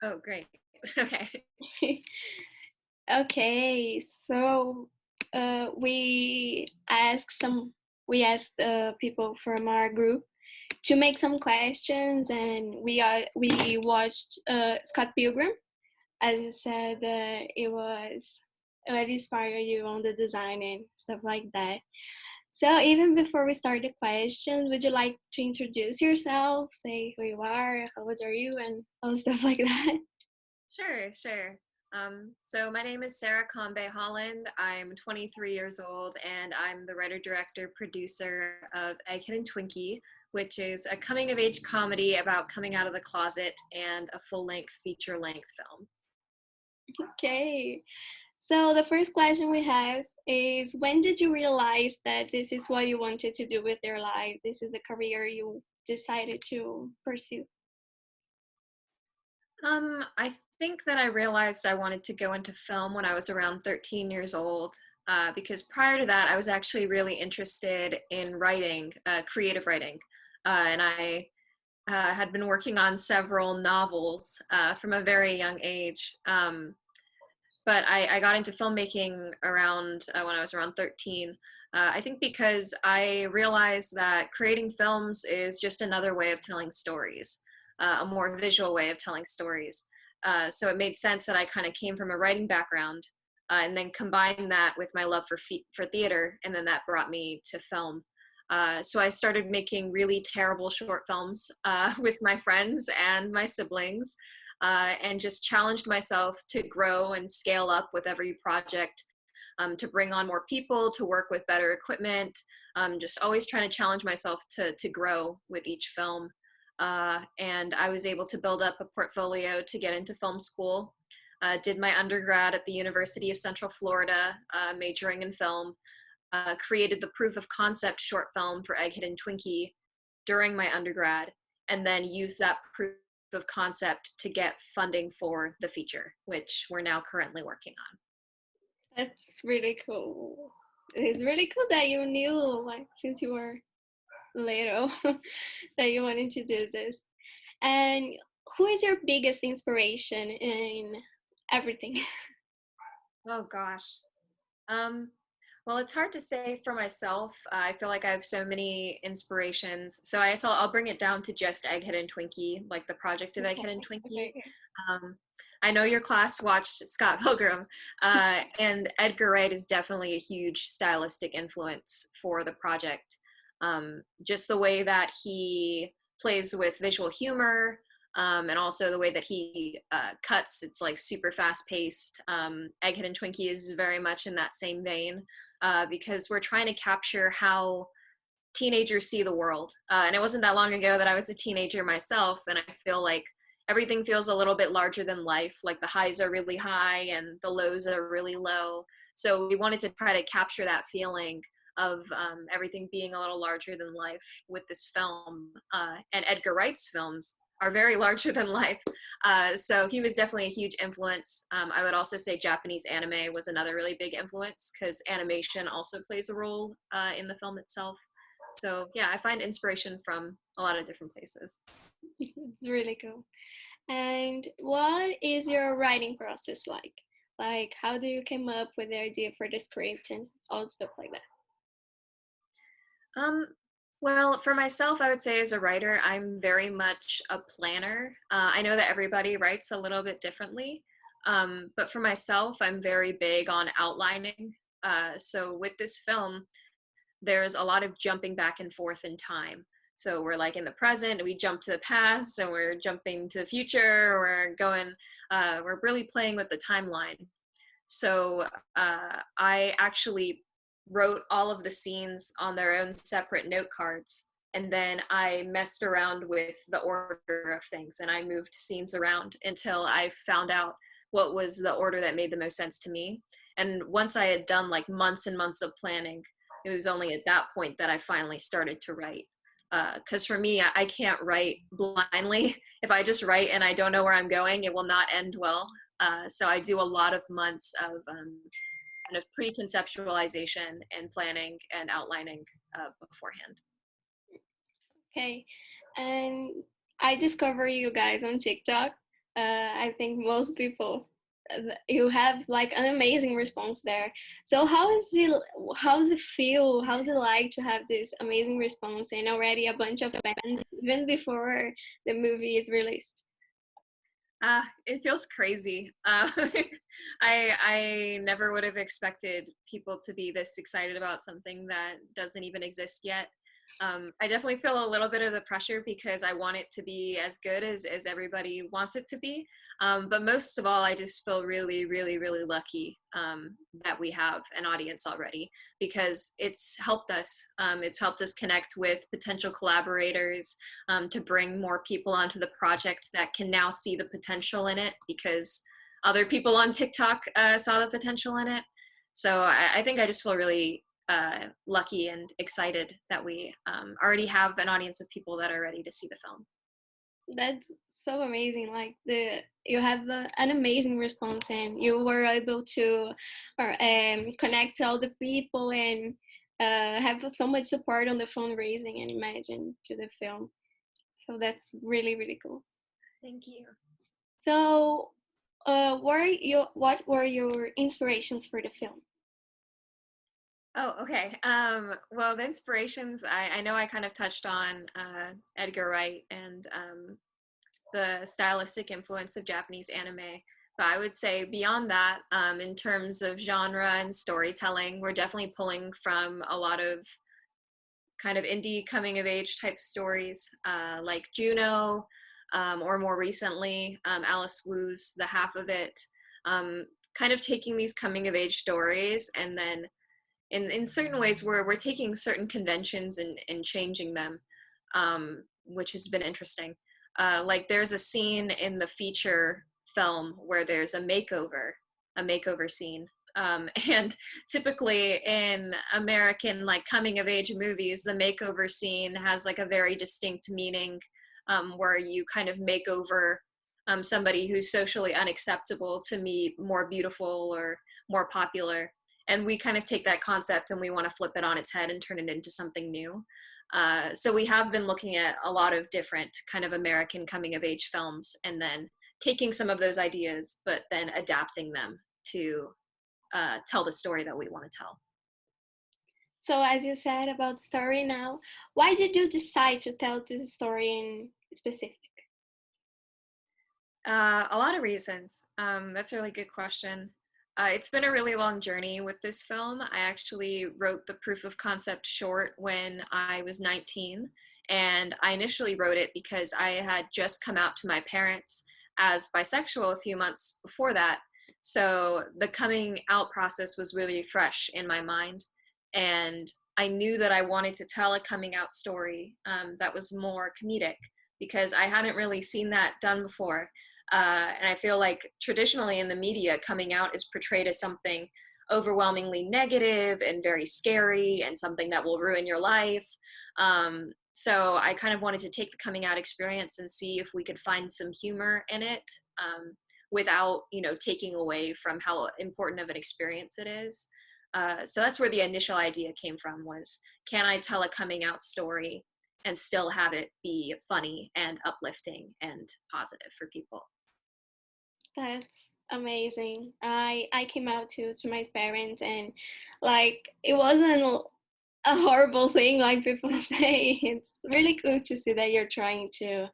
Oh, great. Okay. Okay, so we asked people from our group to make some questions, and we watched Scott Pilgrim. As you said, it inspired you on the design and stuff like that. So even before we start the questions, would you like to introduce yourself, say who you are, how old are you, and all stuff like that? Sure, sure. So my name is Sarah Kambe Holland. I'm 23 years old, and I'm the writer, director, producer of Egghead and Twinkie, which is a coming-of-age comedy about coming out of the closet and a full-length feature-length film. Okay. So the first question we have is, when did you realize that this is what you wanted to do with your life? This is a career you decided to pursue. I think that I realized I wanted to go into film when I was around 13 years old, because prior to that, I was actually really interested in writing, creative writing, and I had been working on several novels from a very young age. But I got into filmmaking around when I was around 13. I think because I realized that creating films is just another way of telling stories, a more visual way of telling stories. So it made sense that I kind of came from a writing background and then combined that with my love for theater, and then that brought me to film. So I started making really terrible short films with my friends and my siblings, and just challenged myself to grow and scale up with every project, to bring on more people, to work with better equipment, just always trying to challenge myself to grow with each film. And I was able to build up a portfolio to get into film school. Did my undergrad at the University of Central Florida, majoring in film. Created the proof of concept short film for Egghead and Twinkie during my undergrad, and then used that proof of concept to get funding for the feature, which we're now currently working on. That's really cool. It's really cool that you knew, like, since you were little, that you wanted to do this. And who is your biggest inspiration in everything? Oh gosh. Um, well, it's hard to say for myself. I feel like I have so many inspirations. So I'll bring it down to just Egghead and Twinkie, like the project of Egghead and Twinkie. Okay. Um, I know your class watched Scott Pilgrim, and Edgar Wright is definitely a huge stylistic influence for the project. Just the way that he plays with visual humor, and also the way that he cuts, it's like super fast paced. Egghead and Twinkie is very much in that same vein, because we're trying to capture how teenagers see the world. And it wasn't that long ago that I was a teenager myself, and I feel like everything feels a little bit larger than life. Like the highs are really high and the lows are really low. So we wanted to try to capture that feeling of everything being a little larger than life with this film. And Edgar Wright's films are very larger than life. So he was definitely a huge influence. I would also say Japanese anime was another really big influence, because animation also plays a role in the film itself. So yeah, I find inspiration from a lot of different places. It's really cool. And what is your writing process like? Like, how do you come up with the idea for the script and all stuff like that? Um, well, for myself, I would say as a writer, I'm very much a planner. I know that everybody writes a little bit differently, but for myself, I'm very big on outlining. So with this film, there's a lot of jumping back and forth in time. So we're like in the present, we jump to the past, and we're jumping to the future. We're really playing with the timeline. So I actually wrote all of the scenes on their own separate note cards. And then I messed around with the order of things, and I moved scenes around until I found out what was the order that made the most sense to me. And once I had done like months and months of planning, it was only at that point that I finally started to write. Because for me, I can't write blindly. If I just write and I don't know where I'm going, it will not end well. So I do a lot of months of kind of pre-conceptualization and planning and outlining beforehand. Okay. And I discover you guys on TikTok. I think most people, you have like an amazing response there. So how does it feel, how does it like to have this amazing response and already a bunch of fans even before the movie is released? It feels crazy. I never would have expected people to be this excited about something that doesn't even exist yet. I definitely feel a little bit of the pressure because I want it to be as good as everybody wants it to be. But most of all, I just feel really, really, really lucky that we have an audience already because it's helped us. It's helped us connect with potential collaborators, to bring more people onto the project that can now see the potential in it because other people on TikTok saw the potential in it. So I think I just feel really lucky and excited that we already have an audience of people that are ready to see the film. That's so amazing. Like you have an amazing response, and you were able to connect all the people and have so much support on the fundraising and imagine to the film. So that's really really cool. Thank you. So, what were your inspirations for the film? Oh, okay. Well, the inspirations, I know I kind of touched on Edgar Wright and the stylistic influence of Japanese anime. But I would say beyond that, in terms of genre and storytelling, we're definitely pulling from a lot of kind of indie coming of age type stories, like Juno, or more recently, Alice Wu's The Half of It. Kind of taking these coming of age stories and then in certain ways we're taking certain conventions and changing them, which has been interesting. Like there's a scene in the feature film where there's a makeover scene. And typically in American like coming of age movies, the makeover scene has like a very distinct meaning, where you kind of make over somebody who's socially unacceptable to meet more beautiful or more popular. And we kind of take that concept and we want to flip it on its head and turn it into something new. So we have been looking at a lot of different kind of American coming of age films and then taking some of those ideas, but then adapting them to tell the story that we want to tell. So, as you said about the story now, why did you decide to tell this story in specific? A lot of reasons. That's a really good question. It's been a really long journey with this film. I actually wrote the proof of concept short when I was 19. And I initially wrote it because I had just come out to my parents as bisexual a few months before that. So the coming out process was really fresh in my mind. And I knew that I wanted to tell a coming out story, that was more comedic because I hadn't really seen that done before. And I feel like traditionally in the media, coming out is portrayed as something overwhelmingly negative and very scary and something that will ruin your life. So I kind of wanted to take the coming out experience and see if we could find some humor in it, without, taking away from how important of an experience it is. So that's where the initial idea came from was, can I tell a coming out story and still have it be funny and uplifting and positive for people? That's amazing. I came out to my parents, and like it wasn't a horrible thing like people say. It's really cool to see that you're trying to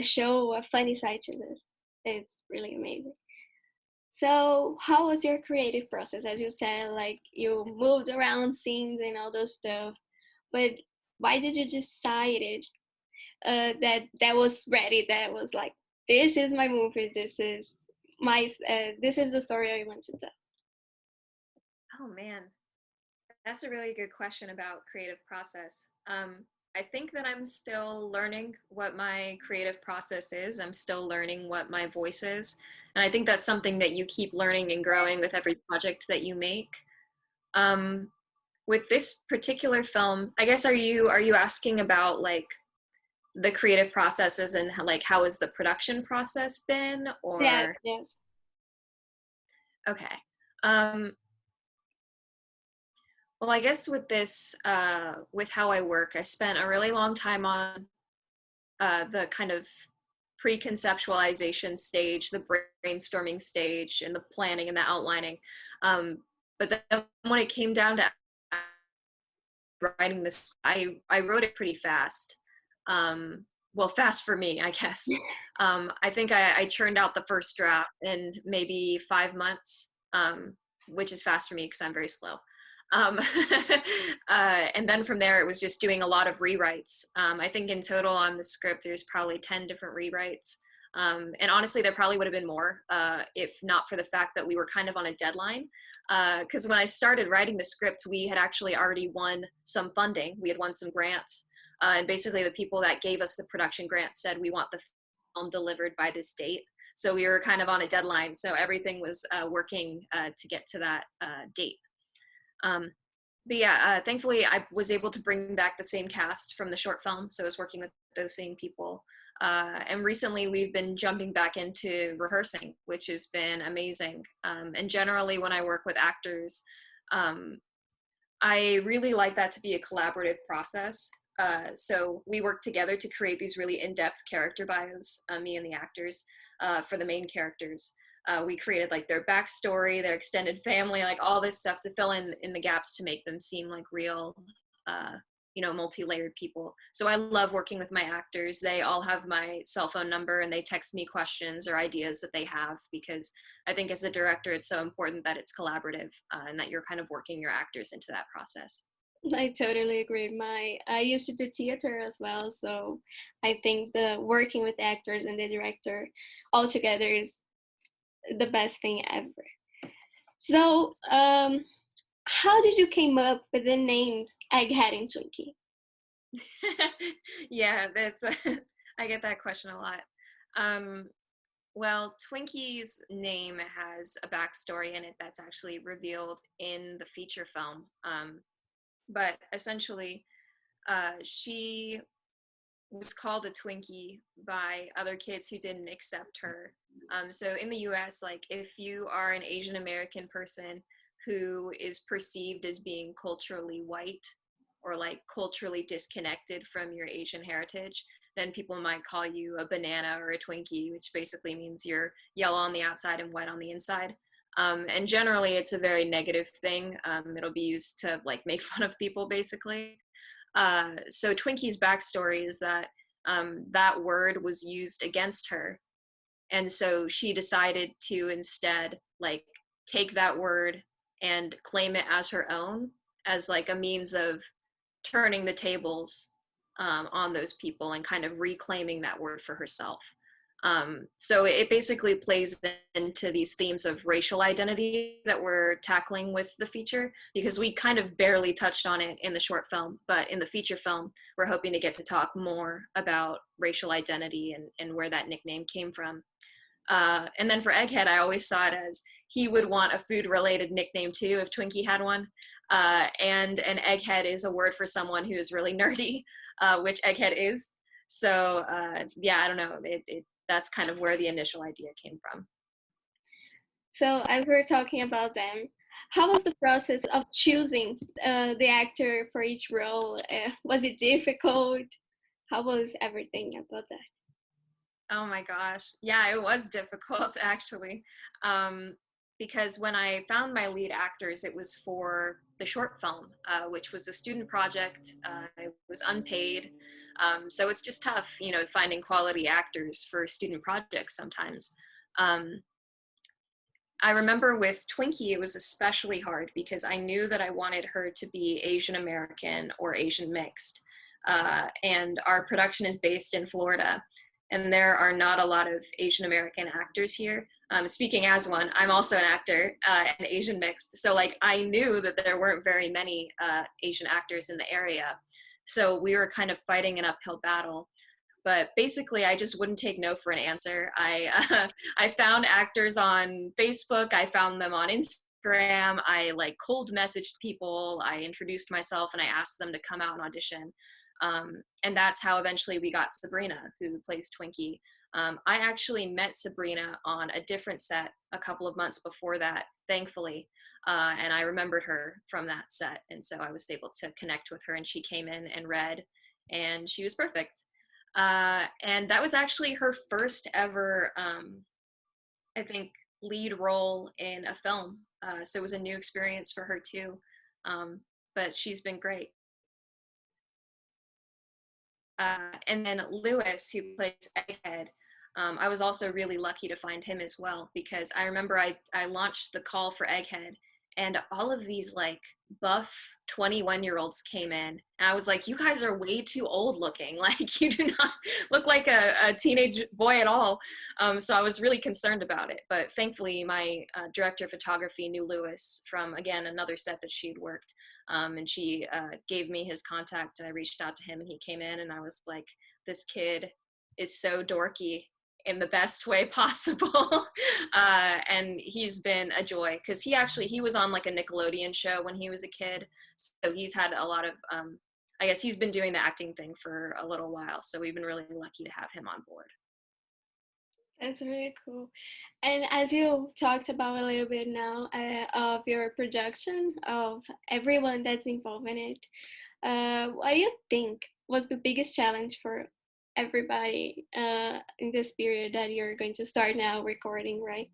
show a funny side to this. It's really amazing. So, how was your creative process? As you said, like you moved around scenes and all those stuff, but why did you decide that was ready? That was like, this is my movie. This is the story I want to tell. Oh man, that's a really good question about creative process. I think that I'm still learning what my creative process is. I'm still learning what my voice is. And I think that's something that you keep learning and growing with every project that you make. Um, with this particular film, I guess are you asking about like the creative processes and like how has the production process been Yes, or yes. okay. Um, Well, I guess with this, with how I work, I spent a really long time on the kind of pre-conceptualization stage, the brainstorming stage, and the planning and the outlining. But then when it came down to writing this, I wrote it pretty fast. Well, fast for me, I guess. I think I churned out the first draft in maybe 5 months, which is fast for me because I'm very slow. Um, and then from there, it was just doing a lot of rewrites. I think in total on the script, there's probably 10 different rewrites. And honestly, there probably would have been more if not for the fact that we were kind of on a deadline. Because when I started writing the script, we had actually already won some funding. We had won some grants. And basically the people that gave us the production grant said, we want the film delivered by this date. So we were kind of on a deadline. So everything was working to get to that date. But yeah, thankfully I was able to bring back the same cast from the short film. So I was working with those same people. And recently we've been jumping back into rehearsing, which has been amazing. And generally when I work with actors, I really like that to be a collaborative process. So we work together to create these really in-depth character bios, me and the actors, for the main characters. We created like their backstory, their extended family, like all this stuff to fill in the gaps to make them seem like real, multi-layered people. So I love working with my actors. They all have my cell phone number and they text me questions or ideas that they have, because I think as a director, it's so important that it's collaborative and that you're kind of working your actors into that process. I totally agree. I used to do theater as well, so I think the working with actors and the director all together is the best thing ever. So, how did you came up with the names Egghead and Twinkie? Yeah, that's I get that question a lot. Well, Twinkie's name has a backstory in it that's actually revealed in the feature film. But essentially, she was called a Twinkie by other kids who didn't accept her. So in the US, like if you are an Asian American person who is perceived as being culturally white or like culturally disconnected from your Asian heritage, then people might call you a banana or a Twinkie, which basically means you're yellow on the outside and white on the inside. And generally it's a very negative thing. It'll be used to like make fun of people basically. So Twinkie's backstory is that that word was used against her. And so she decided to instead like take that word and claim it as her own, as like a means of turning the tables on those people and kind of reclaiming that word for herself. So it basically plays into these themes of racial identity that we're tackling with the feature, because we kind of barely touched on it in the short film, but in the feature film, we're hoping to get to talk more about racial identity and where that nickname came from. And then for Egghead, I always saw it as he would want a food-related nickname too if Twinkie had one. And an egghead is a word for someone who is really nerdy, which Egghead is. So yeah, I don't know. That's kind of where the initial idea came from. So, as we're talking about them, how was the process of choosing the actor for each role? Was it difficult? How was everything about that? Oh my gosh. Yeah, it was difficult actually. Because when I found my lead actors, it was for the short film, which was a student project. It was unpaid. So it's just tough, finding quality actors for student projects sometimes. I remember with Twinkie, it was especially hard because I knew that I wanted her to be Asian American or Asian mixed. And our production is based in Florida, and there are not a lot of Asian American actors here. Speaking as one, I'm also an actor and Asian mixed. So like I knew that there weren't very many Asian actors in the area. So we were kind of fighting an uphill battle. But basically, I just wouldn't take no for an answer. I found actors on Facebook. I found them on Instagram. I like cold messaged people. I introduced myself and I asked them to come out and audition. And that's how eventually we got Sabrina, who plays Twinkie. I actually met Sabrina on a different set a couple of months before that, thankfully. And I remembered her from that set. And so I was able to connect with her, and she came in and read, and she was perfect. And that was actually her first ever, I think, lead role in a film. So it was a new experience for her too. But she's been great. And then Lewis, who plays Egghead, I was also really lucky to find him as well, because I remember I launched the call for Egghead, and all of these like buff 21-year-olds came in, and I was like, you guys are way too old looking. Like, you do not look like a teenage boy at all. So I was really concerned about it. But thankfully, my director of photography knew Lewis from, again, another set that she'd worked. And she gave me his contact, and I reached out to him, and he came in, and I was like, this kid is so dorky in the best way possible. And he's been a joy, because he was on like a Nickelodeon show when he was a kid, so he's had a lot of I guess he's been doing the acting thing for a little while, so we've been really lucky to have him on board. That's really cool. And as you talked about a little bit now of your production, of everyone that's involved in it, what do you think was the biggest challenge for everybody in this period that you're going to start now recording, right?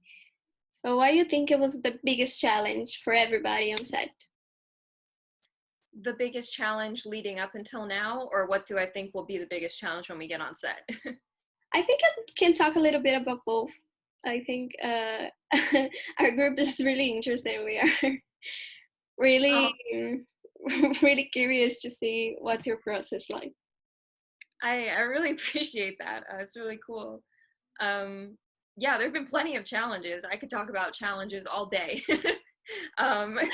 So what do you think it was the biggest challenge for everybody on set? The biggest challenge leading up until now, or what do I think will be the biggest challenge when we get on set? I think I can talk a little bit about both. I think our group is really interested. We are really, really curious to see what's your process like. I really appreciate that. It's really cool. Yeah, there have been plenty of challenges. I could talk about challenges all day. Sadly.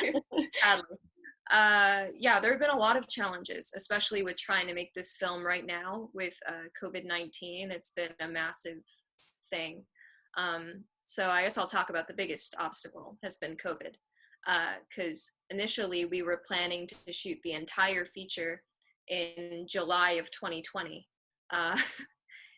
Yeah, there have been a lot of challenges, especially with trying to make this film right now with COVID-19. It's been a massive thing. So I guess I'll talk about the biggest obstacle has been COVID, because initially we were planning to shoot the entire feature in July of 2020.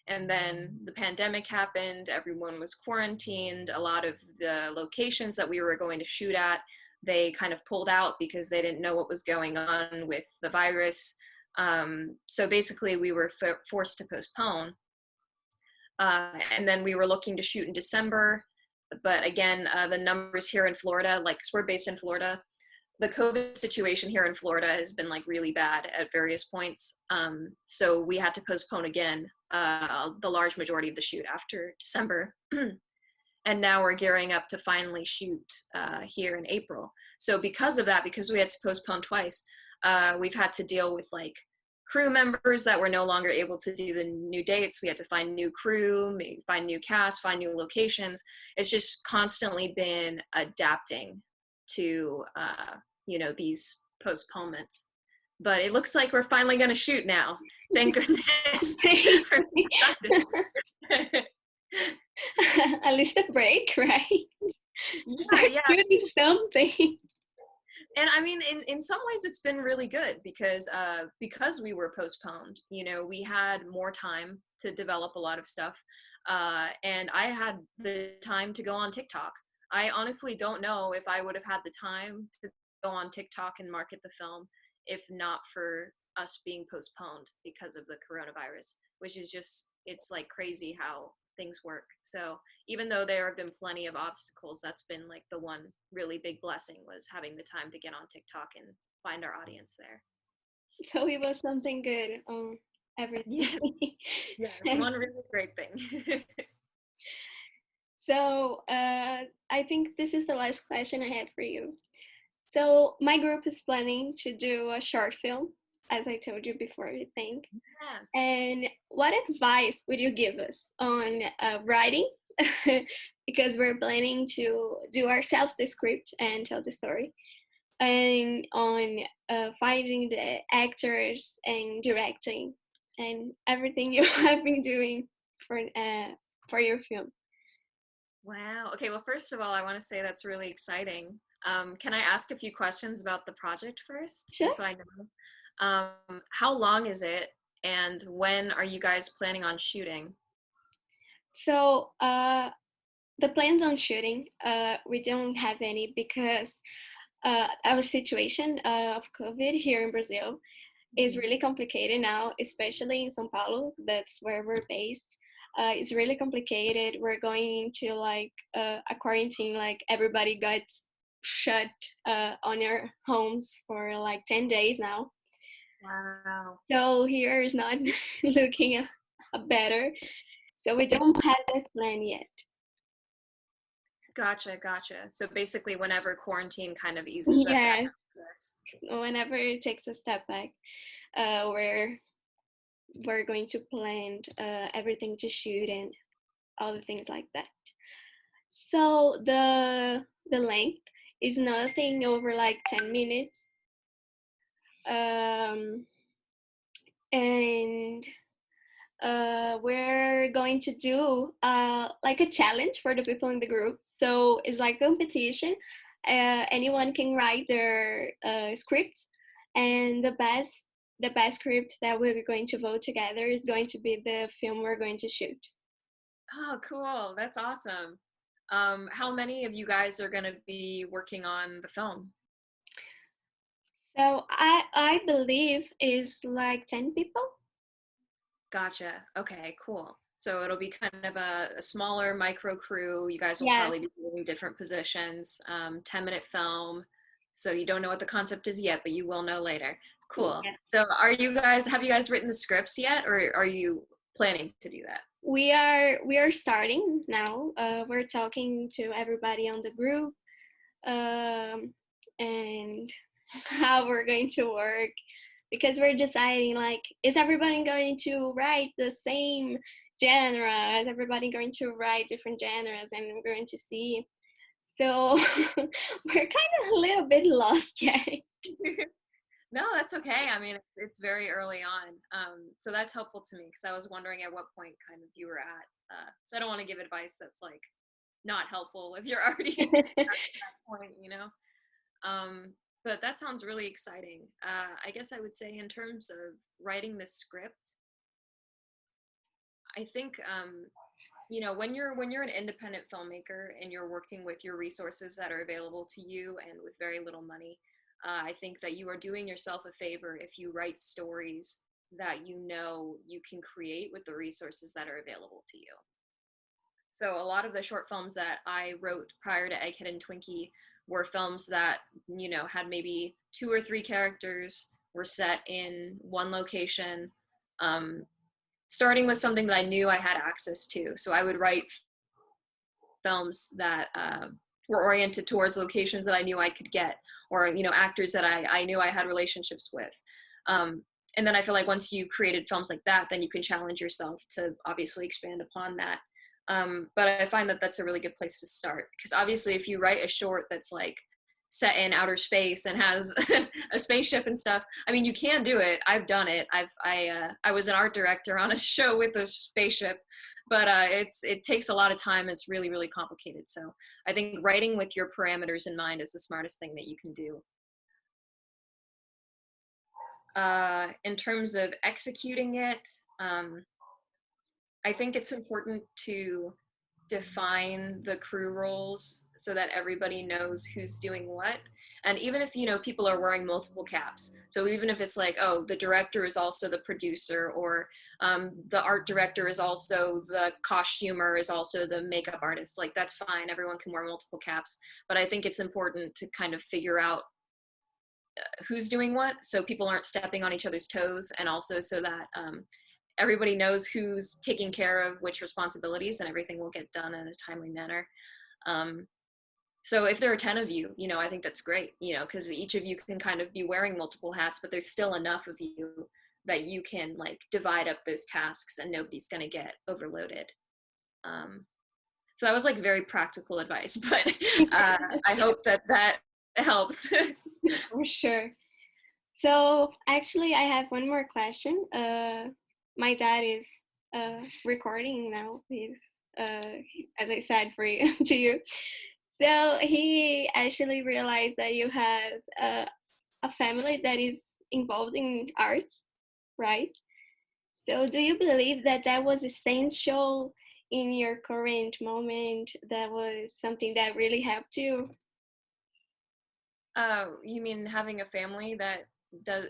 And then the pandemic happened, everyone was quarantined, a lot of the locations that we were going to shoot at, they kind of pulled out because they didn't know what was going on with the virus. So basically we were forced to postpone. And then we were looking to shoot in December, but again, the numbers here in Florida, like, 'cause we're based in Florida, the COVID situation here in Florida has been like really bad at various points. So we had to postpone again the large majority of the shoot after December. And now we're gearing up to finally shoot here in April. So because of that, because we had to postpone twice, we've had to deal with like crew members that were no longer able to do the new dates. We had to find new crew, find new cast, find new locations. It's just constantly been adapting to these postponements. But it looks like we're finally going to shoot now. Thank goodness. At least a break, right? Yeah. Shooting something. And I mean, in some ways it's been really good because we were postponed, we had more time to develop a lot of stuff. And I had the time to go on TikTok. I honestly don't know if I would have had the time to go on TikTok and market the film if not for us being postponed because of the coronavirus, which is just, it's like crazy how things work. So even though there have been plenty of obstacles, that's been like the one really big blessing, was having the time to get on TikTok and find our audience there. So it was something good on everything. Yeah, one really great thing. So I think this is the last question I had for you. So my group is planning to do a short film, as I told you before, I think. Yeah. And what advice would you give us on writing? Because we're planning to do ourselves the script and tell the story. And on finding the actors and directing and everything you have been doing for your film. Wow. Okay, well, first of all, I want to say that's really exciting. Can I ask a few questions about the project first? Sure. Just so I know. How long is it, and when are you guys planning on shooting? So the plans on shooting, we don't have any because our situation of COVID here in Brazil, is really complicated now, especially in São Paulo. That's where we're based. It's really complicated. We're going into like a quarantine, like everybody got shut on their homes for like 10 days now. Wow. So here is not looking better. So we don't have this plan yet. Gotcha. So basically, whenever quarantine kind of eases up, that Yes, process. whenever it takes a step back, we're going to plan everything to shoot and all the things like that. So the length is nothing over like 10 minutes. And we're going to do like a challenge for the people in the group. So it's like a competition. Anyone can write their script, and the best script that we're going to vote together is going to be the film we're going to shoot. Oh, cool. That's awesome. How many of you guys are going to be working on the film? So I believe is like 10 people. Gotcha. Okay, cool. So it'll be kind of a smaller micro crew. You guys will Yes. probably be doing different positions. 10-minute film. So you don't know what the concept is yet, but you will know later. Cool. Yeah. So have you guys written the scripts yet, or are you planning to do that? We are starting now. We're talking to everybody on the group, and how we're going to work, because we're deciding like, is everybody going to write the same genre? Is everybody going to write different genres? And we're going to see. So we're kind of a little bit lost yet. No, that's okay. I mean, it's very early on. So that's helpful to me because I was wondering at what point kind of you were at. So I don't want to give advice that's like not helpful if you're already at that point, you know? But that sounds really exciting. I guess I would say in terms of writing the script, I think when you're an independent filmmaker and you're working with your resources that are available to you and with very little money, I think that you are doing yourself a favor if you write stories that you know you can create with the resources that are available to you. So a lot of the short films that I wrote prior to Egghead and Twinkie were films that, had maybe 2 or 3 characters, were set in one location, starting with something that I knew I had access to. So I would write films that were oriented towards locations that I knew I could get, or, actors that I knew I had relationships with. And then I feel like once you created films like that, then you can challenge yourself to obviously expand upon that. But I find that that's a really good place to start, because obviously if you write a short that's like set in outer space and has a spaceship and stuff, I mean, you can do it. I've done it. I was an art director on a show with a spaceship, but it takes a lot of time. It's really, really complicated. So I think writing with your parameters in mind is the smartest thing that you can do. In terms of executing it, I think it's important to define the crew roles so that everybody knows who's doing what. And even if, people are wearing multiple caps, so even if it's like, oh, the director is also the producer, or the art director is also the costumer, is also the makeup artist, like that's fine. Everyone can wear multiple caps. But I think it's important to kind of figure out who's doing what, so people aren't stepping on each other's toes, and also so that everybody knows who's taking care of which responsibilities, and everything will get done in a timely manner. So if there are 10 of you, I think that's great, because each of you can kind of be wearing multiple hats, but there's still enough of you that you can like divide up those tasks and nobody's going to get overloaded. So that was like very practical advice, but I hope that helps. For sure. So actually, I have one more question. My dad is recording now. He's, as I said, for you, to you. So he actually realized that you have a family that is involved in arts, right? So do you believe that that was essential in your current moment? That was something that really helped you? You mean having a family that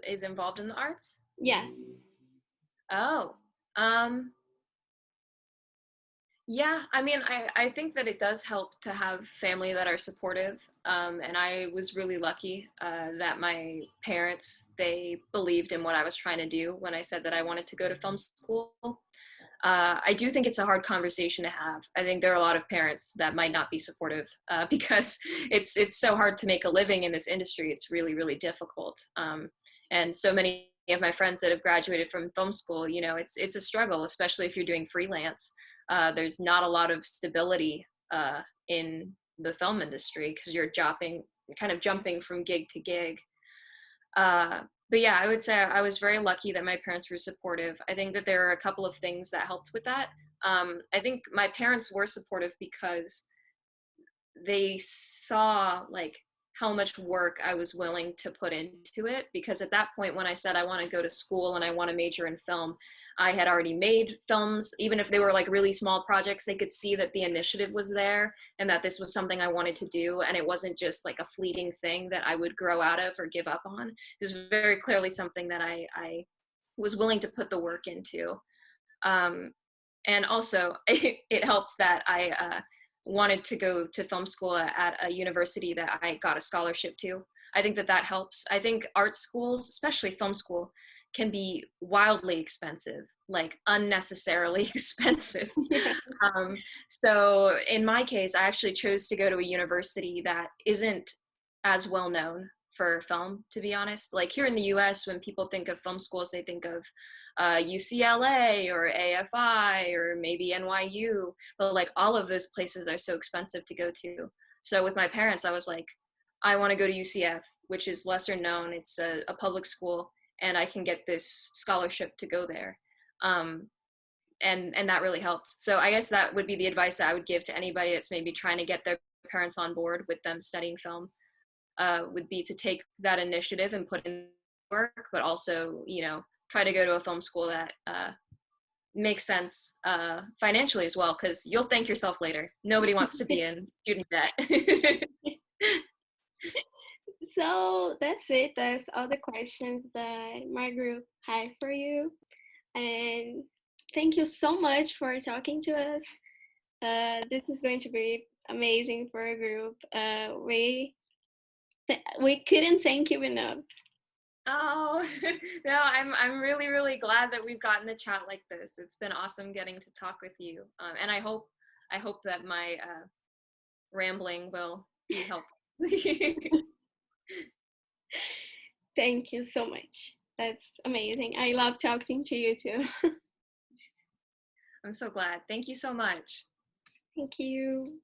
is involved in the arts? Yes. Oh, um, yeah, I mean, I think that it does help to have family that are supportive. And I was really lucky that my parents, they believed in what I was trying to do when I said that I wanted to go to film school. I do think it's a hard conversation to have. I think there are a lot of parents that might not be supportive because it's so hard to make a living in this industry. It's really, really difficult. And so many of my friends that have graduated from film school, you know, it's a struggle, especially if you're doing freelance. There's not a lot of stability in the film industry because you're kind of jumping from gig to gig. Uh, but yeah, I would say I was very lucky that my parents were supportive. I think that there are a couple of things that helped with that. I think my parents were supportive because they saw like how much work I was willing to put into it, because at that point when I said I want to go to school and I want to major in film, I had already made films. Even if they were like really small projects, they could see that the initiative was there and that this was something I wanted to do, and it wasn't just like a fleeting thing that I would grow out of or give up on. It was very clearly something that I was willing to put the work into. um, and also it helped that I wanted to go to film school at a university that I got a scholarship to. I think that that helps. I think art schools, especially film school, can be wildly expensive, like unnecessarily expensive. Yeah. Um, so in my case, I actually chose to go to a university that isn't as well known for film, to be honest. Like here in the US, when people think of film schools, they think of UCLA or AFI or maybe NYU, but like all of those places are so expensive to go to. So with my parents, I was like, I want to go to UCF, which is lesser known. It's a public school, and I can get this scholarship to go there. Um, and that really helped. So I guess that would be the advice that I would give to anybody that's maybe trying to get their parents on board with them studying film, would be to take that initiative and put in work, but also, you know, try to go to a film school that makes sense financially as well, because you'll thank yourself later. Nobody wants to be in student debt. So that's it. That's all the questions that my group had for you. And thank you so much for talking to us. This is going to be amazing for a group. We couldn't thank you enough. Oh, no, I'm really, really glad that we've gotten to chat like this. It's been awesome getting to talk with you. And I hope that my rambling will be helpful. Thank you so much. That's amazing. I love talking to you too. I'm so glad. Thank you so much. Thank you.